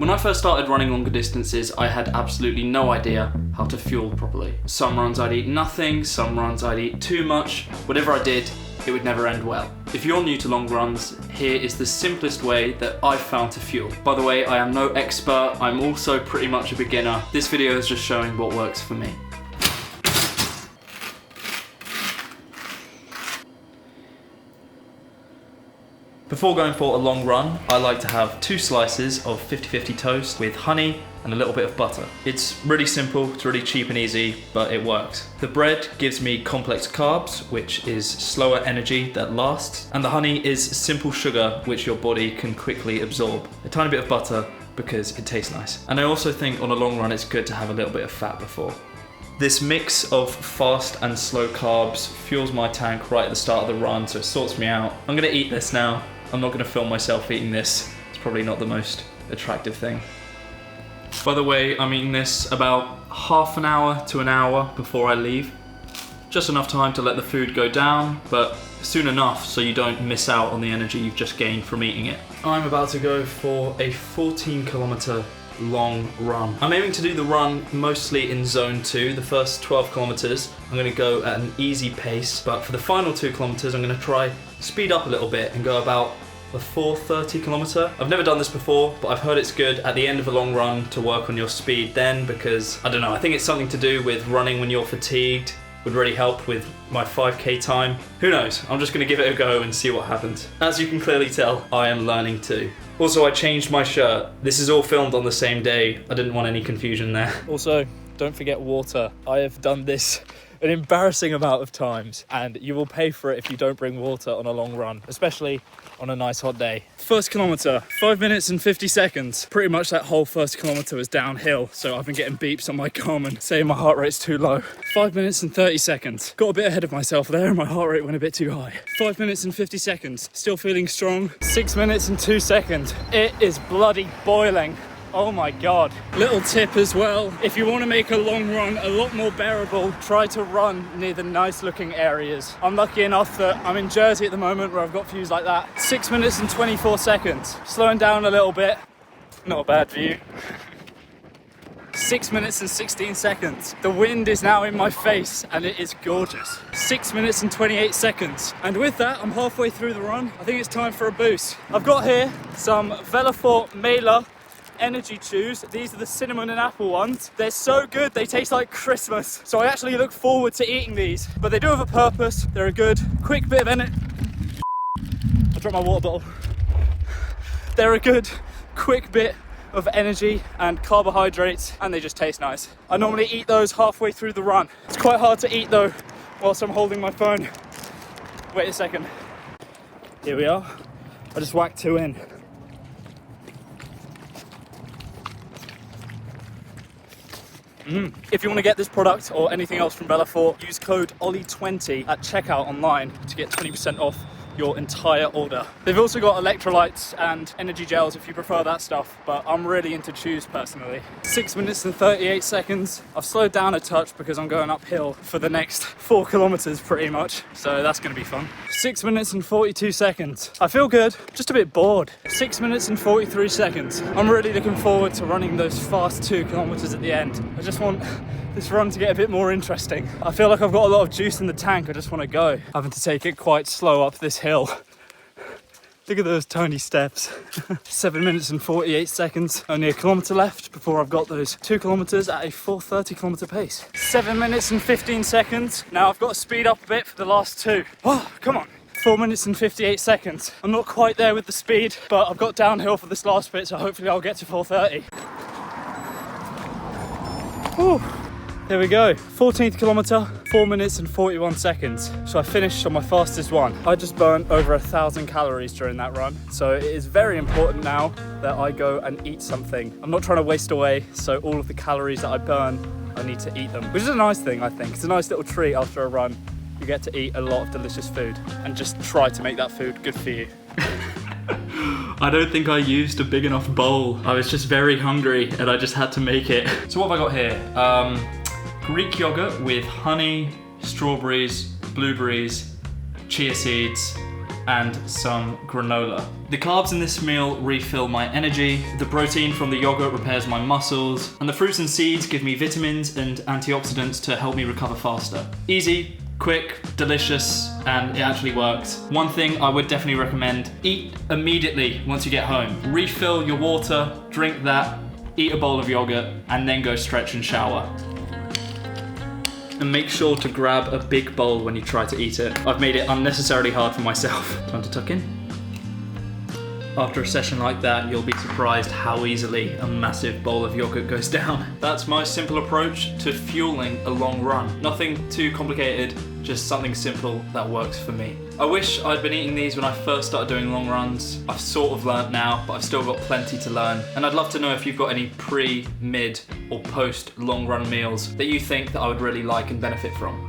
When I first started running longer distances, I had absolutely no idea how to fuel properly. Some runs I'd eat nothing, some runs I'd eat too much. Whatever I did, it would never end well. If you're new to long runs, here is the simplest way that I've found to fuel. By the way, I am no expert, I'm also pretty much a beginner. This video is just showing what works for me. Before going for a long run, I like to have 2 slices of 50/50 toast with honey and a little bit of butter. It's really simple, it's really cheap and easy, but it works. The bread gives me complex carbs, which is slower energy that lasts, and the honey is simple sugar, which your body can quickly absorb. A tiny bit of butter because it tastes nice. And I also think on a long run, it's good to have a little bit of fat before. This mix of fast and slow carbs fuels my tank right at the start of the run, so it sorts me out. I'm gonna eat this now. I'm not gonna film myself eating this. It's probably not the most attractive thing. By the way, I'm eating this about half an hour to an hour before I leave. Just enough time to let the food go down, but soon enough so you don't miss out on the energy you've just gained from eating it. I'm about to go for a 14-kilometer long run. I'm aiming to do the run mostly in zone 2. The first 12 kilometers I'm going to go at an easy pace, but for the final 2 kilometers I'm going to try speed up a little bit and go about a 4:30 kilometer. I've never done this before, but I've heard it's good at the end of a long run to work on your speed then, because I don't know, I think it's something to do with running when you're fatigued. Would really help with my 5k time. Who knows? I'm just gonna give it a go and see what happens. As you can clearly tell, I am learning too. Also, I changed my shirt. This is all filmed on the same day. I didn't want any confusion there. Also, don't forget water. I have done this an embarrassing amount of times, and you will pay for it if you don't bring water on a long run, especially on a nice hot day. First kilometer, 5 minutes and 50 seconds. Pretty much that whole first kilometer was downhill, so I've been getting beeps on my Garmin saying my heart rate's too low. 5 minutes and 30 seconds. Got a bit ahead of myself there and my heart rate went a bit too high. 5 minutes and 50 seconds. Still feeling strong. 6 minutes and 2 seconds. It is bloody boiling. Oh my God. Little tip as well, if you want to make a long run a lot more bearable, try to run near the nice looking areas. I'm lucky enough that I'm in Jersey at the moment where I've got views like that. 6 minutes and 24 seconds. Slowing down a little bit. Not a bad view. 6 minutes and 16 seconds. The wind is now in my face and it is gorgeous. 6 minutes and 28 seconds. And with that, I'm halfway through the run. I think it's time for a boost. I've got here some Velafort Mela energy chews. These are the cinnamon and apple ones. They're so good, they taste like Christmas. So I actually look forward to eating these, but they do have a purpose. They're a good, quick bit of energy. I dropped my water bottle. They're a good, quick bit of energy and carbohydrates, and they just taste nice. I normally eat those halfway through the run. It's quite hard to eat though, whilst I'm holding my phone. Wait a second. Here we are. I just whacked 2 in. If you want to get this product or anything else from Velafort, use code OLLIE20 at checkout online to get 20% off your entire order. They've also got electrolytes and energy gels if you prefer that stuff, but I'm really into chews personally. 6 minutes and 38 seconds. I've slowed down a touch because I'm going uphill for the next 4 kilometers pretty much, so that's going to be fun. 6 minutes and 42 seconds. I feel good, just a bit bored. 6 minutes and 43 seconds. I'm really looking forward to running those fast 2 kilometers at the end. I just want this run to get a bit more interesting. I feel like I've got a lot of juice in the tank. I just want to go. Having to take it quite slow up this hill. Look at those tiny steps. 7 minutes and 48 seconds. Only a kilometer left before I've got those 2 kilometers at a 4:30 kilometer pace. 7 minutes and 15 seconds. Now I've got to speed up a bit for the last 2. Oh, come on. 4 minutes and 58 seconds. I'm not quite there with the speed, but I've got downhill for this last bit, so hopefully I'll get to 4:30. Whew. There we go, 14th kilometer, 4 minutes and 41 seconds. So I finished on my fastest one. I just burnt over 1,000 calories during that run. So it is very important now that I go and eat something. I'm not trying to waste away, so all of the calories that I burn, I need to eat them. Which is a nice thing, I think. It's a nice little treat after a run. You get to eat a lot of delicious food and just try to make that food good for you. I don't think I used a big enough bowl. I was just very hungry and I just had to make it. So what have I got here? Greek yogurt with honey, strawberries, blueberries, chia seeds, and some granola. The carbs in this meal refill my energy, the protein from the yogurt repairs my muscles, and the fruits and seeds give me vitamins and antioxidants to help me recover faster. Easy, quick, delicious, and it actually works. One thing I would definitely recommend, eat immediately once you get home. Refill your water, drink that, eat a bowl of yogurt, and then go stretch and shower. And make sure to grab a big bowl when you try to eat it. I've made it unnecessarily hard for myself. Time to tuck in. After a session like that, you'll be surprised how easily a massive bowl of yogurt goes down. That's my simple approach to fueling a long run. Nothing too complicated, just something simple that works for me. I wish I'd been eating these when I first started doing long runs. I've sort of learnt now, but I've still got plenty to learn. And I'd love to know if you've got any pre, mid, or post long run meals that you think that I would really like and benefit from.